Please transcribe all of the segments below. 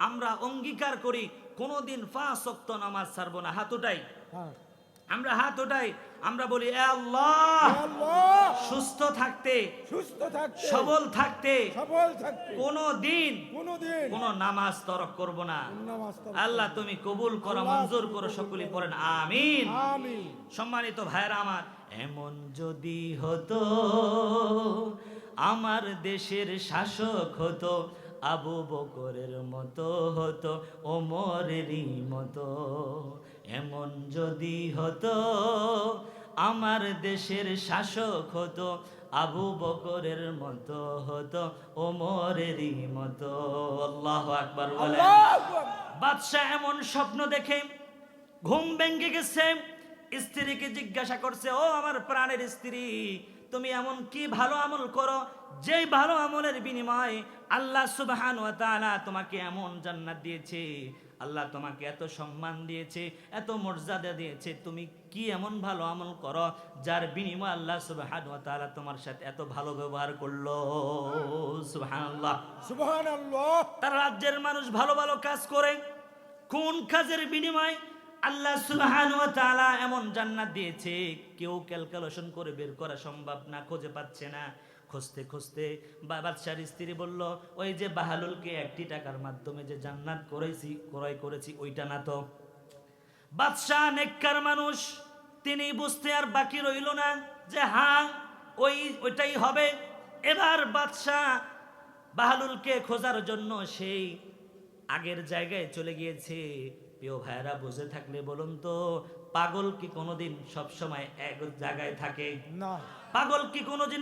আমরা অঙ্গীকার করি কোনোদিন 5 ওয়াক্ত নামাজ ছাড়বো না। হাত উঠাই, আমরা হাত উঠাই, আমরা বলি এ আল্লাহ, সুস্থ থাকতে, সবল থাকতে কোনোদিন কোন নামাজ তরক করব না। আল্লাহ তুমি কবুল করো, মঞ্জুর করো, সকলে পড়েন আমিন। সম্মানিত ভাইরা আমার, এমন যদি হতো আমার দেশের শাসক হতো আবু বকরের মতো হতো, ওমরেরই মতো। এমন যদি হতো আমার দেশের শাসক হতো আবু বকরের মতো হতো, ওমরেরই মতো। আল্লাহু আকবার বলেন। বাদশা এমন স্বপ্ন দেখে ঘুম ভেঙে গেছে, স্ত্রীকে জিজ্ঞাসা করছে, ও আমার প্রাণের স্ত্রী, তুমি এমন কি ভালো আমল করো যেই ভালো আমলের বিনিময়ে আল্লাহ সুবহানাহু ওয়া তাআলা তোমাকে এমন জান্নাত দিয়েছে, আল্লাহ তোমাকে এত সম্মান দিয়েছে, এত মর্যাদা দিয়েছে, তুমি কি এমন ভালো আমল করো যার বিনিময়ে আল্লাহ সুবহানাহু ওয়া তাআলা তোমার সাথে এত ভালো ব্যবহার করলো? সুবহানাল্লাহ, সুবহানাল্লাহ। তার রাজ্যের মানুষ ভালো ভালো কাজ করে, কোন কাজের বিনিময়ে আল্লাহ সুবহানাহু ওয়া তাআলা এমন জান্নাত দিয়েছে কেউ ক্যালকুলেশন করে বের করা সম্ভব না, খুঁজে পাচ্ছে না। খুঁজতে খুঁজতে বাদশার স্ত্রী বলল, ওই যে বাহালুলকে 1 টাকার মাধ্যমে যে জান্নাত ক্রয় করেছি ওইটা না তো? বাদশা নেককার মানুষ, তিনি বুঝতে আর বাকি রইল না যে হ্যাঁ ওইটাই হবে। এবার বাদশা বাহালুলকে খোঁজার জন্য সেই আগের জায়গায় চলে গিয়েছে। প্রিয় ভাইরা, বুঝে থাকলে বলুন তো, পাগল কি কোনোদিন সব সময় এক জায়গায় থাকে? না। পাগল কি কোনোদিন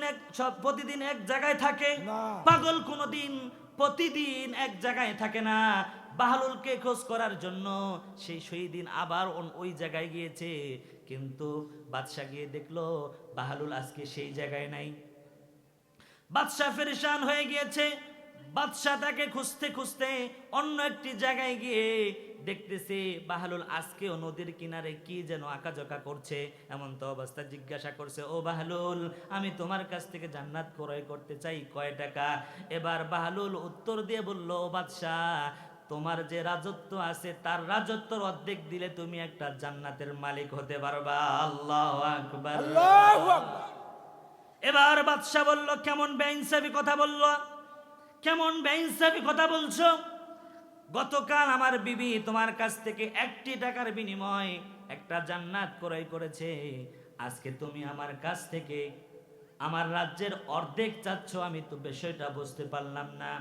প্রতিদিন এক জায়গায় থাকে? না। পাগল কোনোদিন প্রতিদিন এক জায়গায় থাকে না। বাহালুলকে খোঁজ করার জন্য সেই দিন আবার ওই জায়গায় গিয়েছে, কিন্তু বাদশা গিয়ে দেখলো বাহালুল আজকে সেই জায়গায় নাই। বাদশা পেরেশান হয়ে গিয়েছে। বাদশা তাকে খুঁজতে খুঁজতে অন্য একটি জায়গায় গিয়ে দেখতেছে বাহালুল আজকেও নদীর কিনারে কি যেন আঁকাঝোঁকা করছে। এমন তো অবস্থা জিজ্ঞাসা করছে, ও বাহালুল, আমি তোমার কাছ থেকে জান্নাত ক্রয় করতে চাই, কয় টাকা? এবার বাহালুল উত্তর দিয়ে বলল, ও বাদশা, তোমার যে রাজত্ব আছে তার রাজত্বর অর্ধেক দিলে তুমি একটা জান্নাতের মালিক হতে পারবা। আল্লাহু আকবার, আল্লাহু আকবার। এবার বাদশা বলল, কেমন বেইনসাফি কথা বলল, কেমন বেইনসাফি কথা বলছো? গতকাল আমার বিবি তোমার কাছ থেকে 1 টাকার বিনিময়ে একটা জান্নাত ক্রয় করেছে, আজকে তুমি আমার কাছ থেকে আমার রাজ্যের অর্ধেক চাচ্ছ, আমি তো বিষয়টা বুঝতে পারলাম না।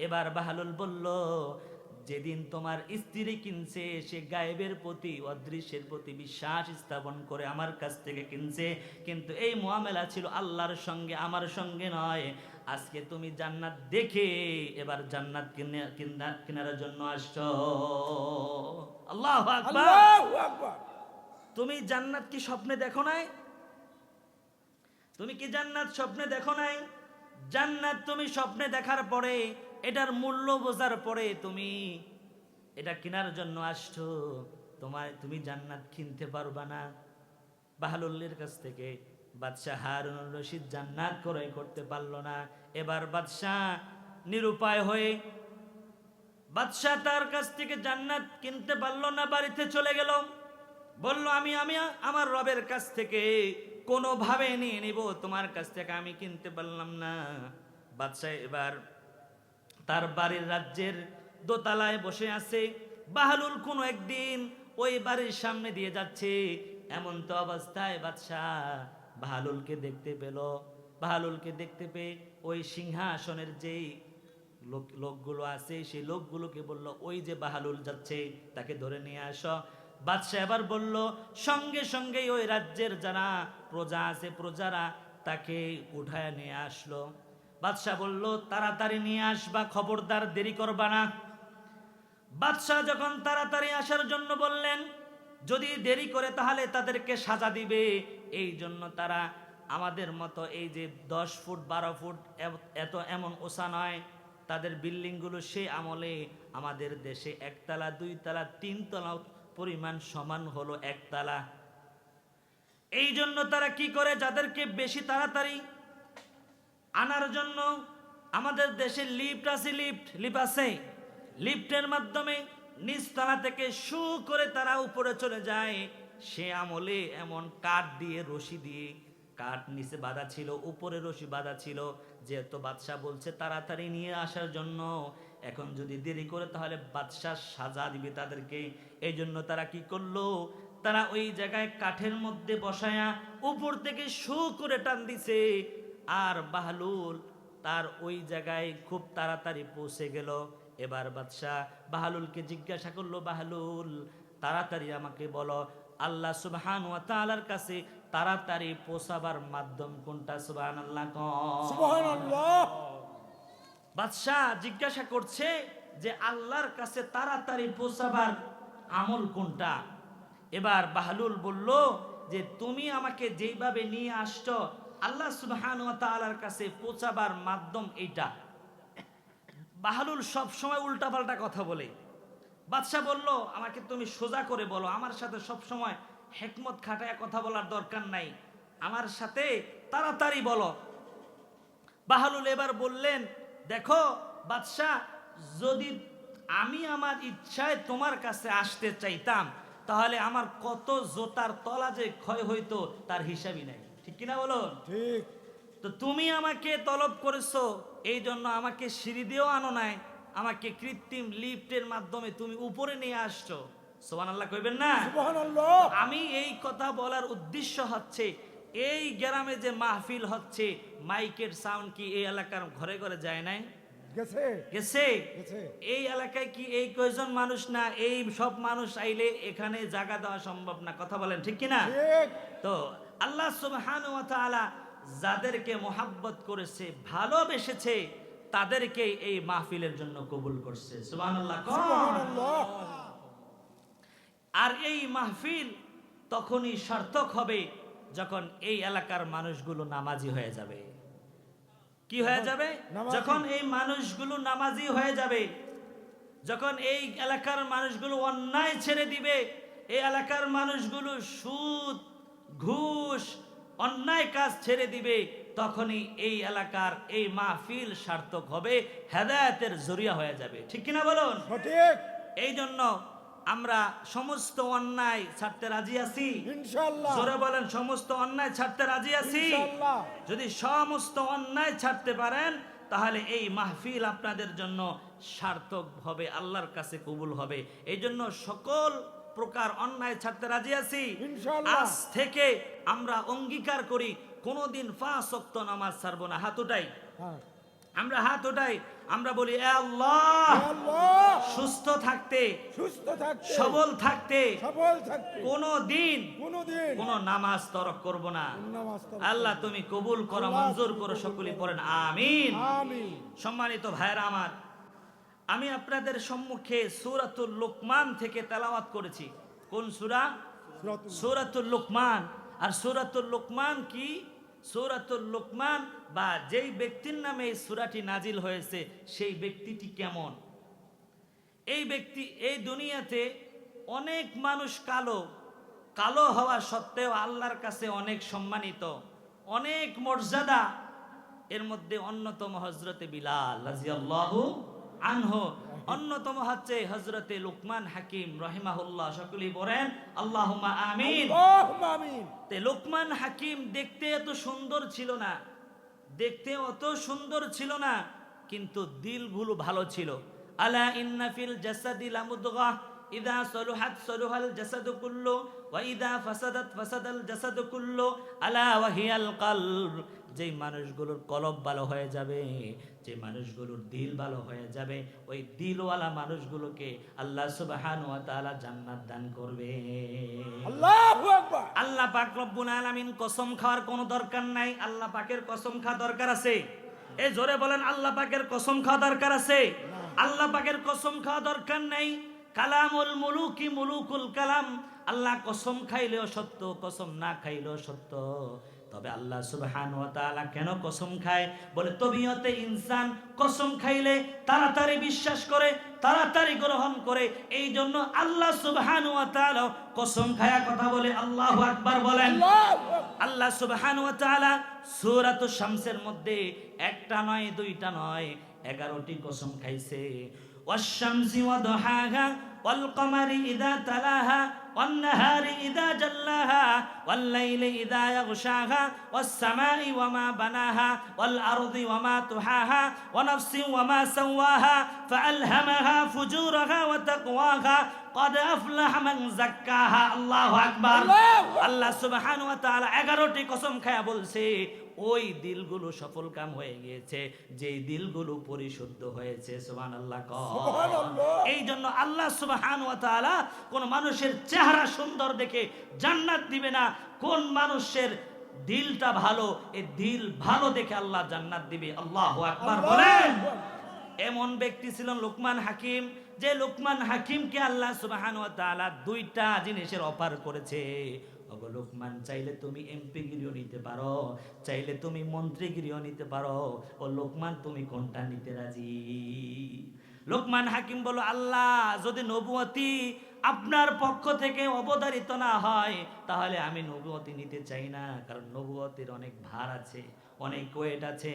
এবার বাহালুল বলল, যেদিন তোমার স্ত্রী কিনছে সে গায়েবের প্রতি, অদৃশ্যের প্রতি বিশ্বাস স্থাপন করে আমার কাছ থেকে কিনছে, কিন্তু এই মুআমেলা ছিল আল্লাহর সঙ্গে, আমার সঙ্গে নয়। আজকে তুমি জান্নাত দেখে এবার জান্নাত কেনার জন্য আসছো। আল্লাহু আকবার, আল্লাহু আকবার। তুমি জান্নাত কি স্বপ্নে দেখো নাই? তুমি কি জান্নাত স্বপ্নে দেখো নাই? জান্নাত তুমি স্বপ্নে দেখার পরে, এটার মূল্য বোঝার পরে তুমি এটা কেনার জন্য আসছো, তুমি জান্নাত কিনতে পারবা না। বাহালুলের কাছ থেকে বাদশাহ হারুনুর রশিদ জান্নাত ক্রয় করতে পারলো না। এবার বাদশাহ নিরুপায় হয়ে বাদশাহ তার কাছ থেকে জান্নাত কিনতে পারলো না, বাড়িতে চলে গেল। বলল, আমি আমার রবের কাছ থেকে কোনোভাবে নিয়ে নিব, তোমার কাছ থেকে আমি কিনতে পারলাম না। বাদশাহ এবার তার বাড়ির রাজ্যের দোতলায় বসে আছে। বাহালুল কোনো একদিন ওই বাড়ির সামনে দিয়ে যাচ্ছে, এমন তো অবস্থায় বাদশাহ বাহালুলকে দেখতে পেল। বাহালুলকে দেখতে পেয়ে ওই সিংহাসনের যেই লোকগুলো আছে সেই লোকগুলোকে বলল, ওই যে বাহালুল যাচ্ছে, তাকে ধরে নিয়ে আসো। বাদশাহ এবার বলল, সঙ্গে সঙ্গেই ওই রাজ্যের যারা প্রজা আছে প্রজারা তাকে উঠায় নিয়ে আসলো। বাদশাহ বলল, তাড়াতাড়ি নিয়ে আসবা, খবরদার দেরি করবা না। বাদশাহ যখন তাড়াতাড়ি আসার জন্য বললেন, যদি দেরি করে তাহলে তাদেরকে সাজা দিবে, এই জন্য তারা আমাদের মতো এই যে 10 ফুট 12 ফুট এমন ওসা নয়, তাদের বিল্ডিংগুলো সেই আমলে আমাদের দেশে 1 তলা 2 তলা 3 তলা পরিমাণ সমান হলো 1 তলা। এই জন্য তারা কি করে, যাদেরকে বেশি তাড়াতাড়ি আনার জন্য আমাদের দেশে লিফট আছে, লিফট আছে, লিফটের মাধ্যমে নিচতলা থেকে শু করে তারা উপরে চলে যায়। সে আমলে এমন কাঠ দিয়ে রশি দিয়ে, কাঠ নিচে বাঁধা ছিল, উপরে রশি বাঁধা ছিল, যেহেতু বাদশাহ বলছে তাড়াতাড়ি নিয়ে আসার জন্য, এখন যদি দেরি করে তাহলে বাদশাহ সাজা দিবে তাদেরকে। এই জন্য তারা কি করলো, তারা ওই জায়গায় কাঠের মধ্যে বসায়া উপর থেকে শু করে টান দিছে। আর বাহলুল তার ওই জায়গায় খুব তাড়াতাড়ি পৌঁছে গেল। এবার বাদশাহ বাহলুলকে জিজ্ঞাসা করলো, বাহলুল তাড়াতাড়ি আমাকে বলো, আল্লাহ সুবহান ওয়া তাআলার কাছে তাড়াতাড়ি পৌঁছাবার মাধ্যম কোনটা? সুবহানাল্লাহ, সুবহানাল্লাহ। বাদশাহ জিজ্ঞাসা করছে যে আল্লাহর কাছে তাড়াতাড়ি পৌঁছাবার আমল কোনটা? এবার বাহলুল বলল যে তুমি আমাকে যেইভাবে নিয়ে আসছো, আল্লাহ সুবহানাহু ওয়া তাআলার কাছে পৌঁছাবার মাধ্যম এইটা। বাহলুল সব সময় উল্টাপাল্টা কথা বলে। বাদশাহ বলল, আমাকে তুমি সোজা করে বলো, আমার সাথে সব সময় হিকমত খাটায় কথা বলার দরকার নাই, আমার সাথে তাড়াতাড়ি বলো। বাহলুল এবার বললেন, দেখো বাদশাহ, যদি আমি আমার ইচ্ছায় তোমার কাছে আসতে চাইতাম তাহলে আমার কত জোতার তলা যে ক্ষয় হইতো তার হিসাবই নাই, ঠিক কিনা বলো? ঠিক। তো তুমি আমাকে তলব করেছো, এই জন্য আমাকে সিঁড়ি দিয়েও আনো নাই, আমাকে কৃত্রিম লিফটের মাধ্যমে তুমি উপরে নিয়ে আসছো। সুবহানাল্লাহ কইবেন না? সুবহানাল্লাহ। আমি এই কথা বলার উদ্দেশ্য হচ্ছে, এই গ্রামে যে মাহফিল হচ্ছে, মাইকের সাউন্ড কি এই এলাকার ঘরে ঘরে যায় নাই? গেছে গেছে। গেছে। এই এলাকায় কি এই কয়জন মানুষ না, এই সব মানুষ আইলে এখানে জায়গা দেওয়া সম্ভব না, কথা বলেন ঠিক কিনা? ঠিক। তো আল্লাহ সুবহানাহু ওয়া তাআলা যাদেরকে মোহাব্বত করেছে, ভালোবেসেছে, তাদেরকে এই মাহফিলের জন্য কবুল করছে। সুবহানাল্লাহ। সুবহানাল্লাহ। আর এই মাহফিল তখনই সার্থক হবে যখন এই এলাকার মানুষগুলো নামাজি হয়ে যাবে। কি হয়ে যাবে? নামাজি। যখন এই মানুষগুলো নামাজি হয়ে যাবে, যখন এই এলাকার মানুষগুলো অন্যায় ছেড়ে দিবে, এই এলাকার মানুষগুলো সুদ, ঘুষ, অন্যায় কাজ ছেড়ে দিবে, তখনই এই এলাকার এই মাহফিল সার্থক হবে, হেদায়েতের জরিয়া হয়ে যাবে, ঠিক কিনা বলুন? সঠিক। এই জন্য আমরা সমস্ত অন্যায় ছাড়তে রাজি আছি, ইনশাআল্লাহ। জোরে বলেন, সমস্ত অন্যায় ছাড়তে রাজি আছি। ইনশাআল্লাহ। যদি সমস্ত অন্যায় ছাড়তে পারেন তাহলে এই মাহফিল আপনাদের জন্য সার্থক হবে, আল্লাহর কাছে কবুল হবে। এই জন্য সকল প্রকার অন্যায় ছাড়তে রাজি আছি। ইনশাআল্লাহ। আজ থেকে আমরা অঙ্গীকার করি কোনোদিন 5 ওয়াক্ত নামাজ ছাড়বো না। হাত উঠাই, হ্যাঁ। আমরা হাত উঠাই, আমরা বলি এ আল্লাহ, আল্লাহ সুস্থ থাকতে, সুস্থ থাকতে, সবল থাকতে সবল থাকতে কোনোদিন কোনোদিন কোনো নামাজ তরক করব না। নামাজ পড়ব। আল্লাহ তুমি কবুল করো, আল্লাহ মঞ্জুর তুমি করো, কবুল সকলেই করো। পড়েন আমিন। আমিন। সম্মানিত ভাইরা আমার, আমি আপনাদের সম্মুখে সূরাতুল লুকমান থেকে তেলাওয়াত করেছি। কোন সূরা? সূরাতুল লুকমান। আর সূরাতুল লুকমান কি? সূরাতুল লুকমান বা যেই ব্যক্তির নামে এই সূরাটি নাজিল হয়েছে সেই ব্যক্তিটি কেমন? এই ব্যক্তি, এই দুনিয়াতে অনেক মানুষ কালো, কালো হওয়া সত্ত্বেও আল্লাহর কাছে অনেক সম্মানিত, অনেক মর্যাদা। এর মধ্যে অন্যতম হযরতে বিলাল রাদিয়াল্লাহু আনহু, অন্যতম হচ্ছে হযরতে লুকমান হাকিম রাহিমাহুল্লাহ। সকলেই বলেন আল্লাহুম্মা আমিন। আল্লাহুম্মা আমিন। তে লুকমান হাকিম দেখতে এত সুন্দর ছিল না, দেখতে অত সুন্দর ছিল না, কিন্তু দিলগুলো ভালো ছিল। আলা ইন্না ফিল জাসাদি লামুদগাহ ইদা সলুহাত সলুহাল জাসাদু কুল্লু ওয়া ইদা ফাসাদাত ফাসাদাল জাসাদু কুল্লু আলা ওয়া হিয়াল কলব। যেই মানুষগুলোর কলব ভালো হয়ে যাবে, যে মানুষগুলোর দিল ভালো হয়ে যাবে, ওই দিলওয়ালা মানুষগুলোকে আল্লাহ সুবহানাহু ওয়া তাআলা জান্নাত দান করবে। আল্লাহু আকবার। আল্লাহ পাক রব্বুল আলামিন কসম খাওয়ার কোনো দরকার নাই, আল্লাহ পাকের কসম খাওয়া দরকার আছে? এই জোরে বলেন, আল্লাহ পাকের কসম খাওয়া দরকার আছে? আল্লাহ পাকের কসম খাওয়া দরকার নাই। কালামুল মুলুকি মুলুকুল কালাম, আল্লাহ কসম খাইলেও সত্য, কসম না খাইলেও সত্য। তবে আল্লাহ সুবহানাহু ওয়া তাআলা কেন কসম খায়? বলে তবিয়তে ইনসান কসম খাইলে তাড়াতাড়ি বিশ্বাস করে, তাড়াতাড়ি গ্রহণ করে। এই জন্য আল্লাহ সুবহানাহু ওয়া তাআলা কসম খায়া কথা বলে। আল্লাহু আকবার বলেন। আল্লাহ সুবহানাহু ওয়া তাআলা সূরাতুশ শামসের মধ্যে একটা নয়, দুইটা নয়, 11টি কসম খাইছে। والشمس وضحاها والقمر إذا تلاها والنهار إذا جلاها والليل إذا يغشاها والسماء وما بناها والأرض وما طحاها ونفس وما سواها فألهمها فجورها وتقواها قد أفلح من زكاها الله أكبر আল্লাহ সুবহানাহু ওয়া তাআলা 11টি কসম খায়া বলছে ওই দিলগুলো সফল কাম হয়ে গিয়েছে যেই দিলগুলো পরিশুদ্ধ হয়েছে সুবহানাল্লাহ সুবহানাল্লাহ। এই জন্য আল্লাহ সুবহানাহু ওয়া তাআলা কোন মানুষের চেহারা সুন্দর দেখে জান্নাত দিবে না, কোন মানুষের দিলটা ভালো এই দিল ভালো দেখে আল্লাহ জান্নাত দিবে। আল্লাহু আকবার বলেন। এমন ব্যক্তি ছিলেন লোকমান হাকিম, যে লোকমান হাকিমকে আল্লাহ সুবহানাহু ওয়া তাআলা দুইটা জিনিসের অফার করেছে। ওগো লোকমান, চাইলে তুমি এমপিগিরিও নিতে পারো, চাইলে তুমি মন্ত্রীগিরিও নিতে পারো। ও লোকমান, তুমি কোনটা নিতে রাজি? লোকমান হাকিম বলল, আল্লাহ যদি নবুয়তি আপনার পক্ষ থেকে অবধারিত না হয় তাহলে আমি নবুয়তি নিতে চাই না, কারণ নবুয়তির অনেক ভার আছে, অনেক ওয়েট আছে।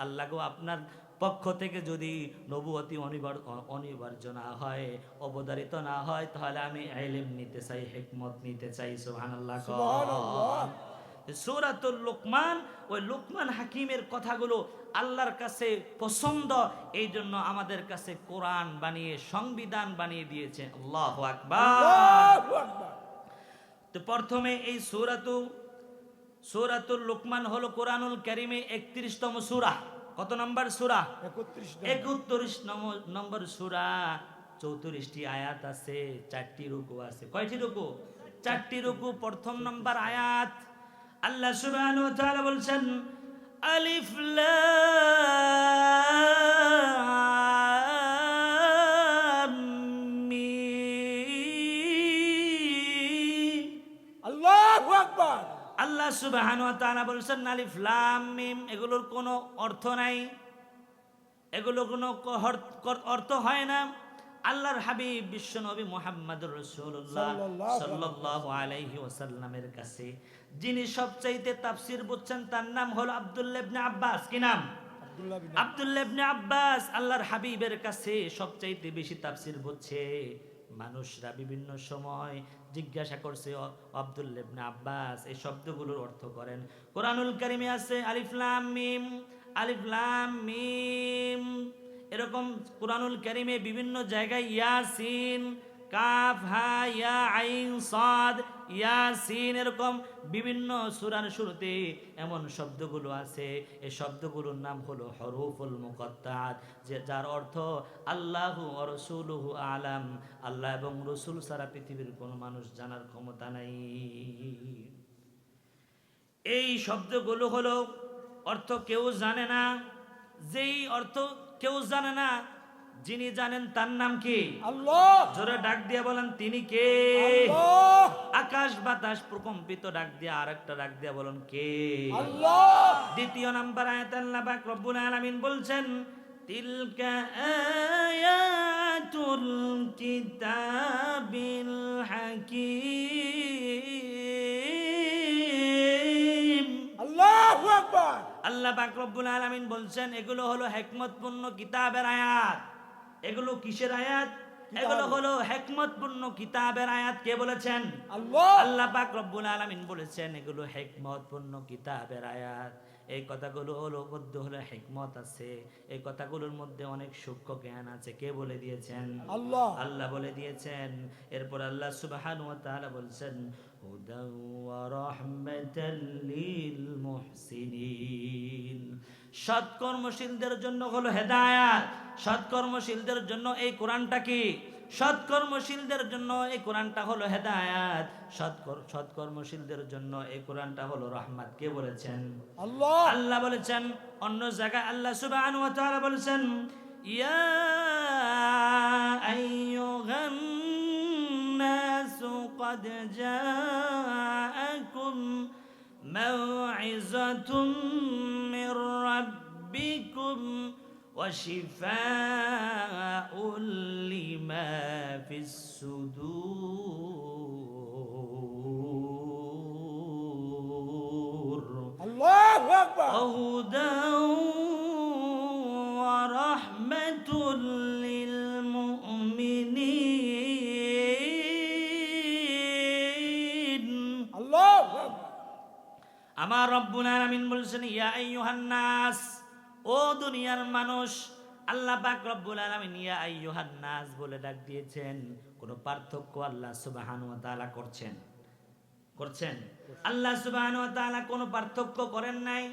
আল্লাহ গো, আপনার পক্ষ থেকে যদি নবুয়তি অনিবার্য না হয়, অবধারিত না হয়, তাহলে আমি ইলম নিতে চাই, হিকমত নিতে চাই। সুবহানাল্লাহ। সূরাতুল লোকমান, ওই লোকমান হাকিমের কথাগুলো আল্লাহর কাছে পছন্দ, এই জন্য আমাদের কাছে কোরআন বানিয়ে সংবিধান বানিয়ে দিয়েছে। আল্লাহু আকবার। তো প্রথমে এই সূরাতুল লোকমান হলো কোরআনুল কারীমে 31তম সূরা। কত নম্বর সূরা? 31 নম্বর সূরা। 34টি আয়াত আছে, 4টি রুকু আছে। কয়টি রুকু? 4টি রুকু। প্রথম নম্বর আয়াত আল্লাহ সুবহানাহু ওয়া তাআলা বলছেন, আলিফ লাম মিম। আল্লাহু আকবার। আল্লাহ সুবহানাহু ওয়া তাআলা বলছেন আলিফ লাম মিম, এগুলোর কোনো অর্থ নাই, এগুলো কোনো অর্থ হয় না। আল্লাহর হাবিব বিশ্ব নবী মুহাম্মদুর রাসূলুল্লাহ সাল্লাল্লাহু আলাইহি ওয়াসাল্লামের কাছে যিনি সবচাইতে তাফসীর বুঝছেন তার নাম হলো আব্দুল্লাহ ইবনে আব্বাস। কি নাম? আব্দুল্লাহ ইবনে আব্বাস আল্লাহর হাবিবের কাছে সবচাইতে বেশি তাফসীর বুঝছে। মানুষরা বিভিন্ন সময় জিজ্ঞাসা করছে, আব্দুল্লাহ ইবনে আব্বাস এই শব্দগুলোর অর্থ করেন। কোরআনুল কারীমে আছে আলিফ লাম মিম, আলিফ লাম মিম। এরকম কোরআনুল কারীমে বিভিন্ন জায়গায় ইয়াসিন, কাফ হা ইয়া আইন সাদ, ইয়াসিন, এরকম বিভিন্ন সূরার শুরুতে এমন শব্দগুলো আছে। এই শব্দগুলোর নাম হলো হরফুল মুকাত্তাআত, যার অর্থ আল্লাহু ওয়া রাসূলুহু আলাম, আল্লাহ এবং রাসূল ছাড়া পৃথিবীর কোনো মানুষ জানার ক্ষমতা নাই। এই শব্দগুলো হলো অর্থ কেউ জানে না, যেই অর্থ কেউ জানে না, যিনি জানেন তার নাম কি? আল্লাহ। জোরে ডাক দিয়ে বলেন, তিনি কে? আল্লাহ। আকাশ বাতাস প্রকম্পিত ডাক দিয়ে আরেকটা ডাক দিয়ে বলেন, কে? আল্লাহ। দ্বিতীয় নাম্বার আয়াতে আল্লাহ পাক রব্বুল আলামিন বলছেন, তিলকা আয়াতুল কিতাবিল হাকীম। আল্লাহু আকবার। আল্লাহ পাক রব্বুল আলামিন বলছেন এগুলো হলো হিকমতপূর্ণ কিতাবের আয়াত। এগুলো কিসের আয়াত? এগুলো হলো হিকমতপূর্ণ কিতাবের আয়াত। কে বলেছেন? আল্লাহ। আল্লাহ পাক রব্বুল আলামিন বলেছেন এগুলো হিকমতপূর্ণ কিতাবের আয়াত। এই কথাগুলো হলো মধ্যে হলো হিকমত আছে, এই কথাগুলোর মধ্যে অনেক সূক্ষ্ম জ্ঞান আছে। কে বলে দিয়েছেন? আল্লাহ। আল্লাহ বলে দিয়েছেন। এরপর আল্লাহ সুবহানাহু ওয়া তাআলা বলছেন, হুদাও ওয়া রাহমাতাল লিল মুহসিনিন। সৎকর্মশীলদের জন্য হলো হেদায়েত। সৎকর্মশীলদের জন্য এই কোরআনটা কি? সৎকর্মশীলদের জন্য এই কোরআনটা হলো হেদায়েত। সৎকর্মশীলদের জন্য এই কোরআনটা হলো রহমত। কে বলেছেন? আল্লাহ। আল্লাহ বলেছেন। অন্য জায়গায় আল্লাহ সুবহানাহু ওয়া তাআলা বলেছেন, ইয়া আইয়ুহান নাসু قد جاءكم موعظة من ربكم وشفاء لما في الصدور الله أكبر. وهدى ورحمة للمؤمنين আমার রব্বুল আলামিন বলছেন ইয়া আইয়ুহান নাস, ও দুনিয়ার মানুষ। আল্লাহ পাক রব্বুল আলামিন ইয়া আইয়ুহান নাস বলে ডাক দিয়েছেন। কোনো পার্থক্য আল্লাহ সুবহানাহু ওয়া তাআলা করছেন? আল্লাহ সুবহানাহু ওয়া তাআলা কোনো পার্থক্য করেন নাই।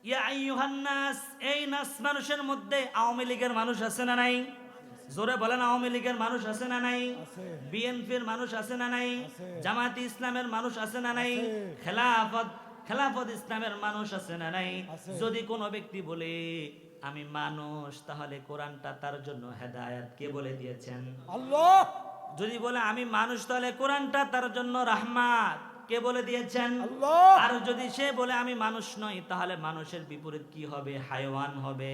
ইয়া আইয়ুহান নাস, এই নাস মানুষের মধ্যে আওয়ামী লীগের মানুষ আছে না নাই? জোরে বলেন, আওয়ামী লীগের মানুষ আছে না নাই? বিএনপির মানুষ আছে না নাই? জামায়াতে ইসলামের মানুষ আছে না নাই? খেলাফত ইসলামের মানুষ আছে না নাই? যদি কোনো ব্যক্তি বলে আমি মানুষ, তাহলে কোরআনটা তার জন্য হেদায়েত কে বলে দিয়েছেন? আল্লাহ। যদি বলে আমি মানুষ, তাহলে কোরআনটা তার জন্য রাহমাত কে বলে দিয়েছেন? আল্লাহ। আর যদি সে বলে আমি মানুষ নই, তাহলে মানুষের বিপরীত কি হবে? হাইওয়ান হবে।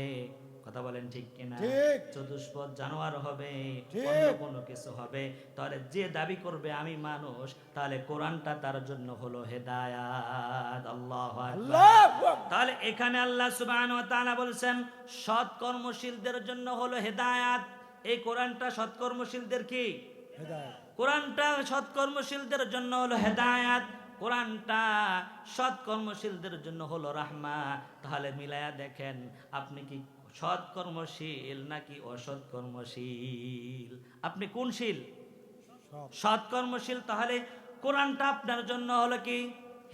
কথা বলেন ঠিক কিনা? ঠিক। চতুষ্পদ জানোয়ার হবে, ঠিক। অন্য কোনো কিছু হবে। তাহলে যে দাবি করবে আমি মানুষ, তাহলে কোরআনটা তার জন্য হলো হেদায়াত। আল্লাহু আকবার। আল্লাহু আকবার। তাহলে এখানে আল্লাহ সুবহানাহু ওয়া তাআলা বলছেন সৎ কর্মশীলদের জন্য হলো হেদায়াত। এই কোরআনটা সৎকর্মশীলদের কি? হেদায়েত। কোরআনটা সৎকর্মশীলদের জন্য হলো হেদায়াত, কোরআনটা সৎকর্মশীলদের জন্য হলো রাহমা। তাহলে মিলায়া দেখেন আপনি কি সৎকর্মশীল নাকি অসৎকর্মশীল? আপনি কোন শীল? সৎকর্মশীল। তাহলে কোরআনটা আপনার জন্য হলো কি?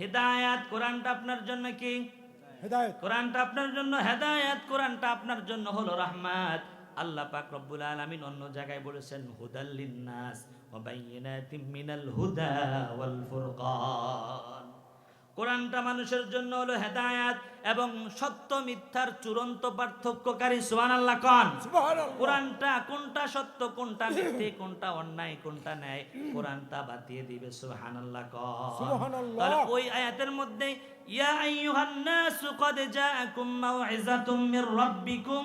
হেদায়াত। কোরআনটা আপনার জন্য কি? হেদায়েত। কোরআনটা আপনার জন্য হেদায়াত, কোরআনটা আপনার জন্য হলো রাহমাত। আল্লাহ পাক রব্বুল আলামিন অন্য জায়গায় বলেছেন হুদাল লিন্নাস ওয়া বাইয়িনাতিম মিনাল হুদা ওয়াল ফুরকান। কোরআনটা মানুষের জন্য হলো হেদায়াত এবং সত্য মিথ্যার চূড়ান্ত পার্থক্যকারী। সুবহানাল্লাহ কোন? সুবহানাল্লাহ। কোরআনটা কোনটা সত্য, কোনটা মিথ্যে, কোনটা অন্যায়, কোনটা ন্যায়, কোরআনটা বাতিয়ে দিবে। সুবহানাল্লাহ কোন? সুবহানাল্লাহ। তাহলে ওই আয়াতের মধ্যে ইয়া আইয়ুহান নাসু ক্বাদ জাআকুম মাউইযাতুম মির রাব্বিকুম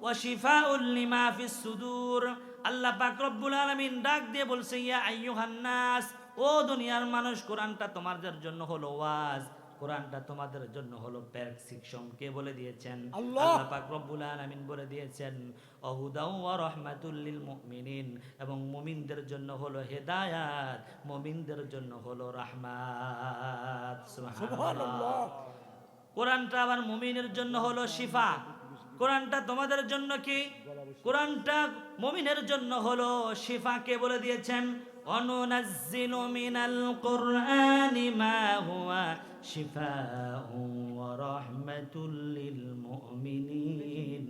ওয়া শিফাউল লিমা ফিস সুদূর। আল্লাহ পাক রব্বুল আলামিন ডাক দিয়ে বলছে ইয়া আইয়ুহান নাস, ও দুনিয়ার মানুষ, কোরআনটা তোমাদের জন্য হলো ওয়াজ, কোরআনটা তোমাদের জন্য হলো প্রেসক্রিপশন কে বলে দিয়েছেন? আল্লাহ। আল্লাহ পাক রব্বুল আলামিন বলে দিয়েছেন ওহুদাও ওয়া রাহমাতুল লিল মুমিনিন, এবং মুমিনদের জন্য হলো হেদায়াত, মুমিনদের জন্য হলো রাহমাত। সুবহানাল্লাহ। কোরআনটা আবার মুমিনের জন্য হলো শিফা। কোরআনটা তোমাদের জন্য কি? কোরআনটা মুমিনের জন্য হলো শিফা কে বলে দিয়েছেন? অনুনাজ্জিলু মিনাল কুরআনি মা হুয়া শিফাউন ওয়া রাহমাতুল লিল মুমিনিন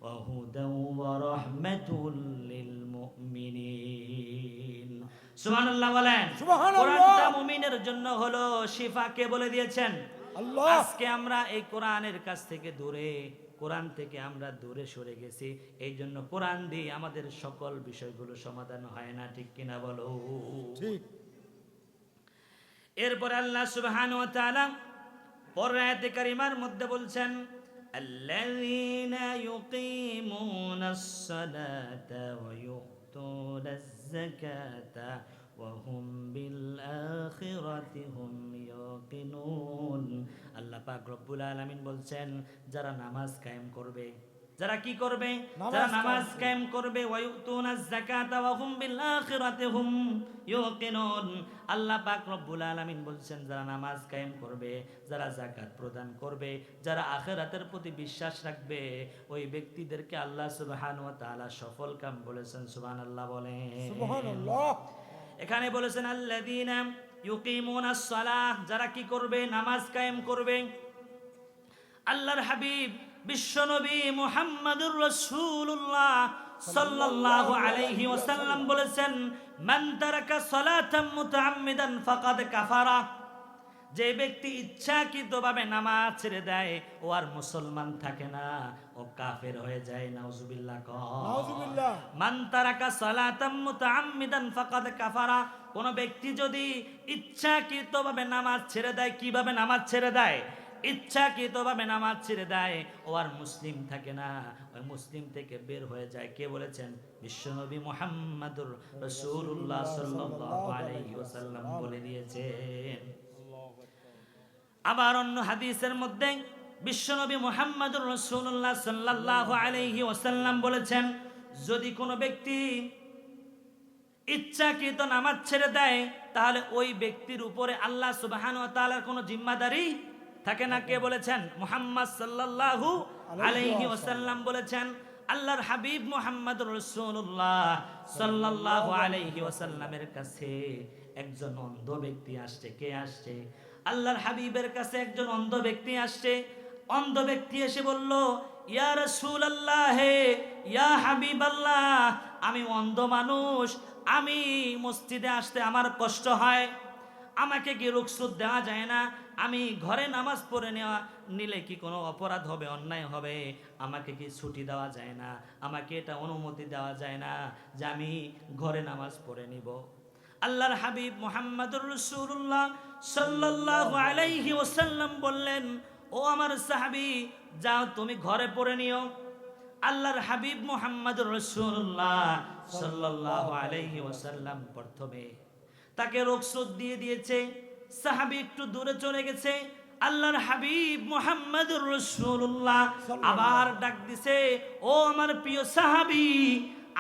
ওয়া হুদাও ওয়া রাহমাতুল লিল মুমিনিন। সুবহানাল্লাহ বলেন। সুবহানাল্লাহ। কোরআনটা মুমিনের জন্য হলো শিফা কে বলে দিয়েছেন? আল্লাহ। আজকে আমরা এই কোরআনের কাছ থেকে দূরে, কোরআন থেকে আমরা দূরে সরে গেছি। এই জন্য কোরআন দিয়ে আমাদের সকল বিষয়গুলো সমাধান হয় না, ঠিক কিনা বলো? ঠিক। এরপর আল্লাহ সুবহানাহু ওয়া তাআলা পরের আয়াতে কারিমার মধ্যে বলছেন আল্লাযীনা ইউকিমুনাস সালাতা ওয়া ইউতুনাজ যাকাতা ওয়া হুম বিল আখিরাতি হুম ইয়াকিনুন। আল্লাহ পাক রব্বুল আলামিন বলছেন যারা নামাজ কায়েম করবে, যারা কি করবে? যারা নামাজ কায়েম করবে, ওয়া ইউতুনাজ যাকাতা ওয়া হুম বিল আখিরাতি হুম ইউকিনুন। আল্লাহ পাক রব্বুল আলামিন বলছেন যারা নামাজ কায়েম করবে, যারা যাকাত প্রদান করবে, যারা আখিরাতের প্রতি বিশ্বাস রাখবে, ওই ব্যক্তিদেরকে আল্লাহ সুবহানাহু ওয়া তাআলা সফল কাম বলেছেন। সুবহানাল্লাহ বলেন। সুবহানাল্লাহ। এখানে বলেছেন আল্লাযীনা ইউকিমুনাস সালাহ, যারা কি করবে? নামাজ কায়েম করবে। আল্লাহর হাবিব বিশ্বনবী মুহাম্মদুর রাসূলুল্লাহ সাল্লাল্লাহু আলাইহি ওয়াসাল্লাম বলেছেন মান তারাকা সালাতাম মুতাআম্মিদান ফাকাদ কাফারা। যে ব্যক্তি ইচ্ছাকৃতভাবে নামাজ ছেড়ে দেয়, ও আর মুসলমান থাকে না, ও কাফের হয়ে যায়। নাউজুবিল্লাহ। নাউজুবিল্লাহ। মান তারাকা সালাতাম মুতাআম্মিদান ফাকাদ কাফারা। কোন ব্যক্তি যদি ইচ্ছাকৃতভাবে নামাজ ছেড়ে দেয়, কিভাবে নামাজ ছেড়ে দেয়? ইচ্ছাকৃতভাবে নামাজ ছেড়ে দেয়, ও আর মুসলিম থাকে না, ওই মুসলিম থেকে বের হয়ে যায়। কে বলেছেন? বিশ্বনবী মুহাম্মদুর রাসূলুল্লাহ সাল্লাল্লাহু আলাইহি ওয়াসাল্লাম বলে দিয়েছেন। আবার অন্য হাদিসের মধ্যে বিশ্বনবী মুহাম্মদুর রাসূলুল্লাহ সাল্লাল্লাহু আলাইহি ওয়াসাল্লাম বলেছেন যদি কোনো ব্যক্তি ইচ্ছাকৃত নামাজ ছেড়ে দেয়, তাহলে ওই ব্যক্তির উপরে আল্লাহ সুবহানাহু ওয়া তাআলার কোনো জিম্মাদারি থাকে না, কে বলেছেন? মুহাম্মদ সাল্লাল্লাহু আলাইহি ওয়াসাল্লাম বলেছেন। আল্লাহর হাবিব মুহাম্মদুর রাসূলুল্লাহ সাল্লাল্লাহু আলাইহি ওয়াসাল্লামের কাছে একজন অন্ধ ব্যক্তি আসছে। কে আসছে? আল্লাহর হাবিবের কাছে একজন অন্ধ ব্যক্তি আসছে। অন্ধ ব্যক্তি এসে বলল, ইয়া রাসূলুল্লাহ, হে ইয়া হাবিবাল্লাহ, আমি অন্ধ মানুষ, আমি মসজিদে আসতে আমার কষ্ট হয়, আমাকে কি রুখসুত দেওয়া যায় না? আমি ঘরে নামাজ পড়ে নিলে কি কোনো অপরাধ হবে, অন্যায় হবে? আমাকে কি ছুটি দেওয়া যায় না? আমাকে এটা অনুমতি দেওয়া যায় না যে আমি ঘরে নামাজ পড়ে নিব? আল্লাহর হাবিব মুহাম্মদুর রাসূলুল্লাহ সাল্লাল্লাহু আলাইহি ওয়াসাল্লাম বললেন, ও আমার সাহাবী, যাও তুমি ঘরে পড়ে নিও। আল্লাহর হাবিব মুহাম্মদুর রাসূলুল্লাহ সাল্লাল্লাহু আলাইহি ওয়াসাল্লাম প্রথমে তাকে রুখসত দিয়ে দিয়েছে। সাহাবী একটু দূরে চলে গেছে। আল্লাহর হাবিব মুহাম্মদুর রাসূলুল্লাহ আবার ডাক দিছে, ও আমার প্রিয় সাহাবী,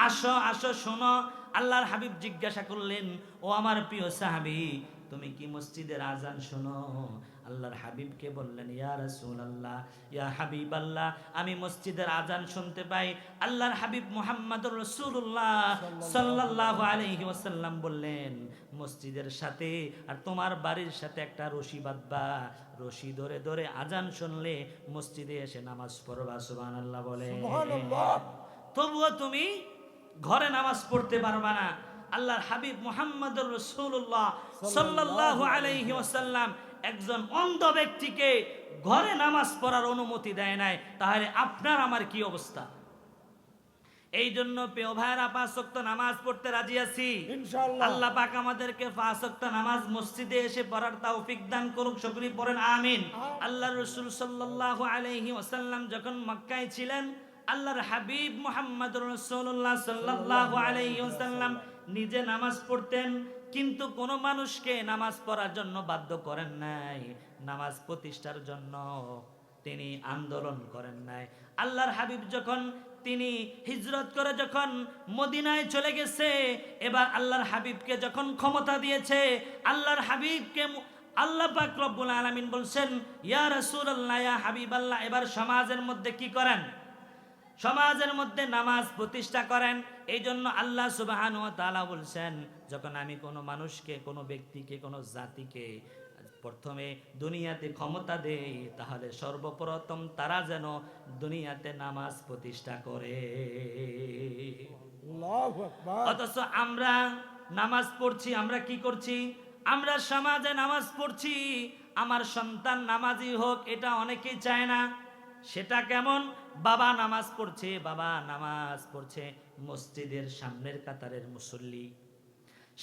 আসো আসো শোনো। আল্লাহর হাবিব জিজ্ঞাসা করলেন, ও আমার প্রিয় সাহাবী, তুমি কি মসজিদের আজান শোনো? আল্লাহর হাবিবকে বললেন, ইয়া রাসূলুল্লাহ, ইয়া হাবিবাল্লাহ, আমি মসজিদের আজান শুনতে পাই। আল্লাহর হাবিব মুহাম্মদুর রাসূলুল্লাহ সাল্লাল্লাহু আলাইহি ওয়াসাল্লাম বললেন, মসজিদের সাথে আর তোমার বাড়ির সাথে একটা রশি বাঁধবা, রশি ধরে ধরে আজান শুনলে মসজিদে এসে নামাজ পড়বা। সুবহানাল্লাহ বলে। সুবহানাল্লাহ। তবুও তুমি ঘরে নামাজ পড়তে পারবা না। আল্লাহর হাবিব মুহাম্মদুর রাসূলুল্লাহ সাল্লাল্লাহু আলাইহি ওয়াসাল্লাম একজন অন্ধ ব্যক্তিকে ঘরে নামাজ পড়ার অনুমতি দেয় নাই, তাহলে আপনার আমার কি অবস্থা? এই জন্য প্রিয় ভাইরা, 5 ওয়াক্ত নামাজ পড়তে রাজি আছি ইনশাআল্লাহ। আল্লাহ পাক আমাদেরকে 5 ওয়াক্ত নামাজ মসজিদে এসে পড়ার তৌফিক দান করুক। সকলে পড়েন আমিন। আল্লাহর রাসূল সাল্লাল্লাহু আলাইহি ওয়াসাল্লাম যখন মক্কায় ছিলেন, আল্লাহর হাবিব মুহাম্মদুর রাসূলুল্লাহ সাল্লাল্লাহু আলাইহি ওয়াসাল্লাম নিজে নামাজ পড়তেন, কিন্তু কোনো মানুষকে নামাজ পড়ার জন্য বাধ্য করেন নাই, নামাজ প্রতিষ্ঠার জন্য তিনি আন্দোলন করেন নাই। আল্লাহর হাবিব যখন তিনি হিজরত করে যখন মদিনায় চলে গেছে, এবার আল্লাহর হাবিবকে যখন ক্ষমতা দিয়েছে, আল্লাহর হাবিবকে আল্লাহ পাক রব্বুল আলামিন বলছেন, ইয়া রাসূলুল্লাহ, ইয়া হাবিবাল্লাহ, এবার সমাজের মধ্যে কি করেন? সমাজের মধ্যে নামাজ প্রতিষ্ঠা করেন। এই জন্য আল্লাহ সুবহানাহু ওয়া তাআলা বলছেন, যখন আমি কোনো মানুষকে, কোনো ব্যক্তিকে, কোনো জাতিকে প্রথমে দুনিয়াতে ক্ষমতা দেই, তাহলে সর্বপ্রথম তারা যেন দুনিয়াতে নামাজ প্রতিষ্ঠা করে। আল্লাহু আকবার। অথচ আমরা নামাজ পড়ছি, আমরা কি করছি? আমরা সমাজে নামাজ পড়ছি, আমার সন্তান নামাজি হোক, এটা অনেকেই চায় না। সেটা কেমন? বাবা নামাজ পড়ছে, বাবা নামাজ পড়ছে, মসজিদের সামনের কাতারের মুসল্লি,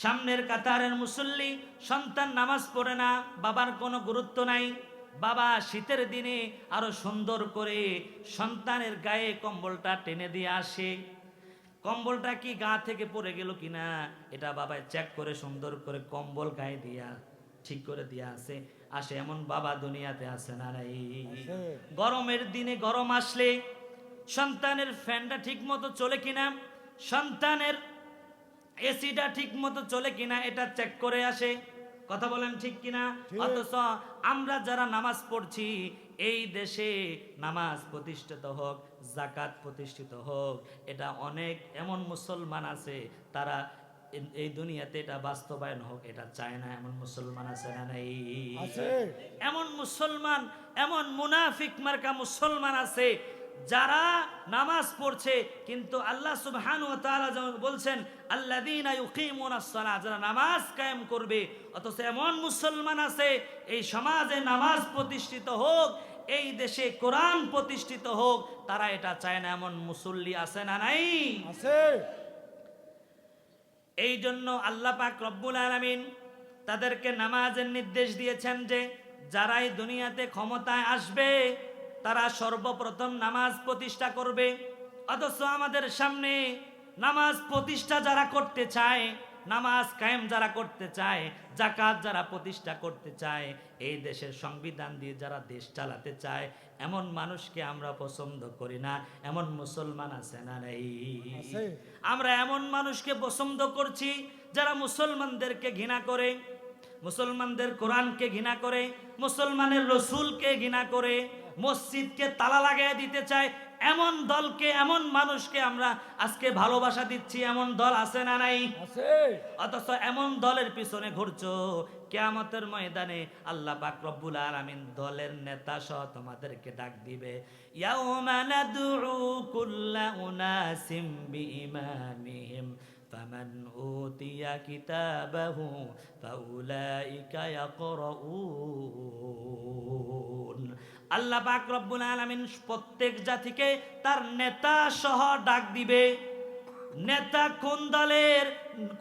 সামনের কাতারের মুসল্লি, সন্তান নামাজ পড়ে না, বাবার কোনো গুরুত্ব নাই। বাবা শীতের দিনে আরো সুন্দর করে সন্তানের গায়ে কম্বলটা টেনে দিয়ে আসে, কম্বলটা কি গা থেকে পড়ে গেল কিনা এটা বাবা চেক করে সুন্দর করে কম্বল গায়ে দিয়া ঠিক করে দিয়া আসে। এমন বাবা দুনিয়াতে আছে না নাই? গরমের দিনে গরম আসলে সন্তানের ফ্যানটা ঠিক মতো চলে কিনা, সন্তানের এসিটা ঠিক মতো চলে কিনা এটা চেক করে আসে। কথা বলেন ঠিক কিনা? অথচ আমরা যারা নামাজ পড়ছি, এই দেশে নামাজ প্রতিষ্ঠিত হোক, যাকাত প্রতিষ্ঠিত হোক, এটা অনেক এমন মুসলমান আছে, তারা এই দুনিয়াতে এটা বাস্তবায়ন হোক এটা চায় না। এমন মুসলমান আছে না নাই? এমন মুসলমান, এমন মুনাফিক মার্কা মুসলমান আছে যারা নামাজ পড়ছে, কিন্তু আল্লাহ সুবহানাহু ওয়া তাআলা যেমন বলছেন, আল্লাযীনা ইউকিমুনাস সালাহ, যারা নামাজ কায়েম করবে। অথচ এমন মুসলমান আছে, এই সমাজে নামাজ প্রতিষ্ঠিত হোক, এই দেশে কোরআন প্রতিষ্ঠিত হোক, তারা এটা চায় না। এমন মুসল্লি আছে না নাই? আছে। এই জন্য আল্লাহ পাক রব্বুল আলামিন তাদেরকে নামাজের নির্দেশ দিয়েছেন যে যারাই দুনিয়াতে ক্ষমতায় আসবে তারা সর্বপ্রথম নামাজ প্রতিষ্ঠা করবে। অথচ আমাদের সামনে নামাজ প্রতিষ্ঠা যারা করতে চায়, নামাজ কায়েম যারা করতে চায়, যাকাত যারা প্রতিষ্ঠা করতে চায়, এই দেশের সংবিধান দিয়ে যারা দেশ চালাতে চায়, এমন মানুষকে আমরা পছন্দ করি না। এমন মুসলমান আছে না নাই? আমরা এমন মানুষকে পছন্দ করছি যারা মুসলমানদেরকে ঘৃণা করে, মুসলমানদের কোরআনকে ঘৃণা করে, মুসলমানের রসুলকে ঘৃণা করে, মসজিদকে তালা লাগাই দিতে চায়, এমন দলকে, এমন মানুষকে আমরা আজকে ভালোবাসা দিচ্ছি। এমন দল আছে না নাই? আছে। অথচ এমন দলের পিছনে ঘুরছো, কিয়ামতের ময়দানে আল্লাহ পাক রব্বুল আলামিন দলের নেতা সহ তোমাদেরকে ডাক দিবে, ইয়াউমা নাদউ কুল্লা উনাসিম বিইমামিহিম ফামান উতিয়া কিতাবাহু ফাউলাইকা ইয়াকরাউন। আল্লাহ পাক রব্বুল আলামিন প্রত্যেক জাতিকে তার নেতা সহ ডাক দিবে। নেতা কোন দলের,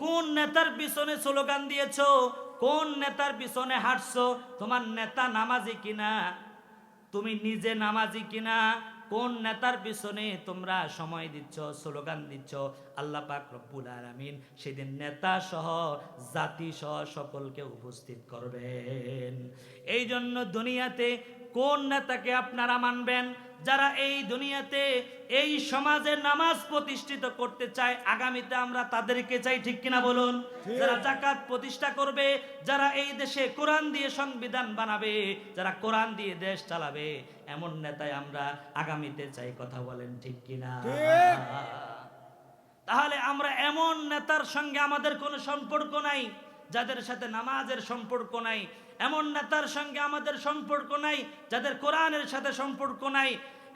কোন নেতার পিছনে স্লোগান দিয়েছো, কোন নেতার পিছনে হাঁটছো, তোমার নেতা নামাজি কিনা, তুমি নিজে নামাজি কিনা, কোন নেতার পিছনে তোমরা সময় দিচ্ছ, স্লোগান দিচ্ছ, আল্লাহ পাক রব্বুল আলামিন সেদিন নেতা সহ জাতি সহ সকলকে উপস্থিত করবেন। এই জন্য দুনিয়াতে কোন নেতাকে আপনারা মানবেন? যারা এই দুনিয়াতে এই সমাজে নামাজ প্রতিষ্ঠিত করতে চায়, আগামীতে আমরা তাদেরকে চাই, ঠিক কিনা বলুন? যারা যাকাত প্রতিষ্ঠা করবে, যারা এই দেশে কোরআন দিয়ে সংবিধান বানাবে, যারা কোরআন দিয়ে দেশ চালাবে, এমন নেতাই আমরা আগামীতে চাই। কথা বলেন ঠিক কিনা? তাহলে আমরা এমন নেতার সঙ্গে আমাদের কোনো সম্পর্ক নাই যাদের সাথে নামাজের সম্পর্ক নাই, এমন নেতার সঙ্গে আমাদের সম্পর্ক নাই যাদের কোরআনের সাথে সম্পর্ক নাই,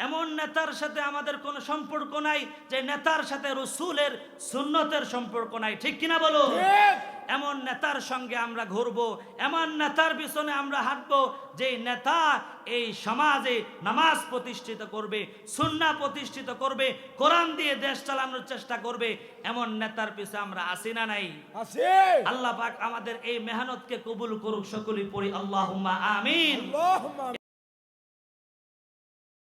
এমন নেতার সাথে আমাদের কোনো সম্পর্ক নাই যে নেতার সাথে রসুলের সুন্নতের সম্পর্ক নাই, ঠিক কিনা বলো? এমন নেতার সঙ্গে আমরা ঘুরবো, এমন নেতার পিছনে আমরা হাঁটবো যে নেতা এই সমাজে নামাজ প্রতিষ্ঠিত করবে, সুন্নাহ প্রতিষ্ঠিত করবে, কোরআন দিয়ে দেশ চালানোর চেষ্টা করবে। এমন নেতার পিছনে আমরা আসি না নাই? আছে। আল্লাহ পাক আমাদের এই মেহনতকে কবুল করুক। সকলেই পড়ি আল্লাহুম্মা আমিন। আল্লাহুম্মা